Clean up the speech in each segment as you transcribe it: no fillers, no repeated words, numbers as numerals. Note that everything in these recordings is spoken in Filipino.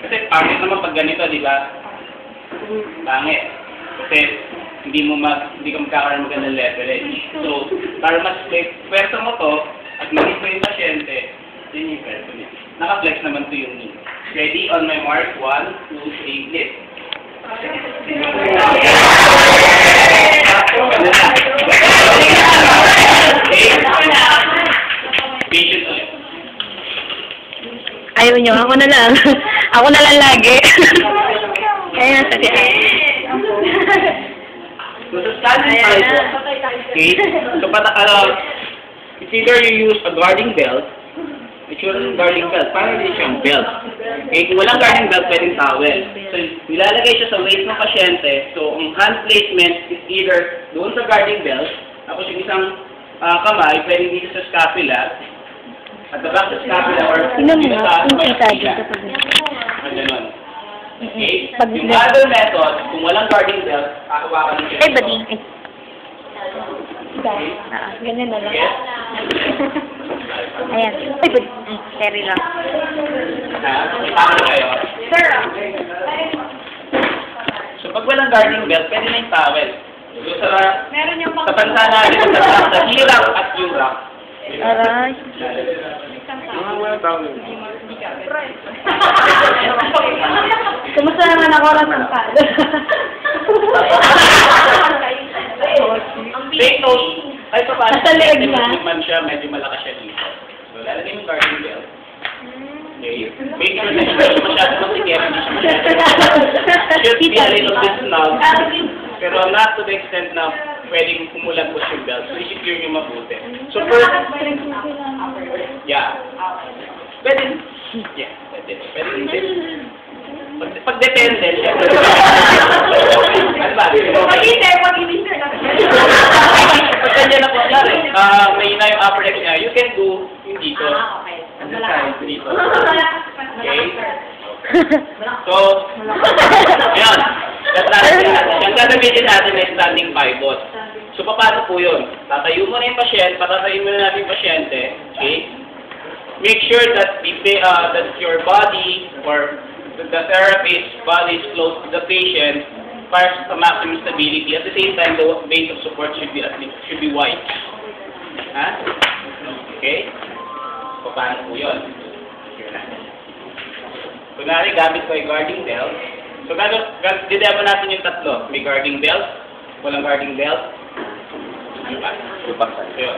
Kasi pangit naman pag ganito, di ba? Pangit. Kasi hindi ka magkakaroon magandang leverage. So, para mas pwersa mo to, at maging mo yung pasyente, yun yung pwersa niya. Naka-flex naman to yung knee. Ready? On my mark, 1, 2, 3, lift. Patient ulit. Ayaw nyo, ako na lang. Ako na lang lagi. Kaya nasa diyan. Okay? So, it's either you use a guarding belt, it's your guarding belt. Parang hindi siyang belt. Okay? Kung walang guarding belt, pwedeng towel. So, nilalagay siya sa waist ng pasyente. So, ang hand placement is either doon sa guarding belt, tapos yung isang kamay, pwedeng dito sa scapula, at the back sa scapula, or dito sa scapula. Ganon. Okay? Yung other method, kung walang guarding belt, kakawakan ng Ay, bading. Ganyan na lang. Yes? Ayan. Ay, bading. Carry lang. Ha? Tama na kayo? Sir. So, pag walang guarding belt, pwede na yung towel. So, Meron yung sa bansa natin, sa hirap at yurap. Aray. Walang towel. Kumusta naman ako lang ng pala? Take note. Ay, pa paano? Nasa leeg na. Medyo malakas siya dito. So, lalagay mo yung guarding belt. Okay. Make sure na hindi siya masyado masikip. Hindi siya masyado. Should be a little bit snug. Pero not to the extent na pwedeng kumulag po yung belt. So, i-secure nyo mabuti. So, first, yeah. Pwede. Yeah, pwede. Pwede din. Pag depende, syempre. Ano ba? Mag-i-sir na. Pag kanya na po, sorry, may na yung upper leg niya, you can do yung dito. Dito. Okay? So, yun. Yung gagamitin natin ay standing pivot. So, paano po yun? Tatayo mo na yung pasyente, patatayo mo na natin yung pasyente. Okay? Make sure that that your body or the therapist's body is close to the patient para sa maximum stability. At the same time, the base of support should be wide. Ha? Okay? So, paano po yun? Kunwari, gamit ko ay guarding belt. So, didemo natin yung tatlo. May guarding belt, walang guarding belt. Diba? Yun.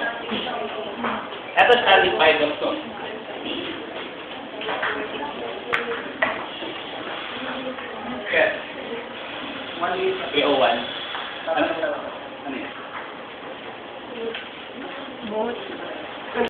Ito standing pivot to. Okay. 301. Ano yun? Both.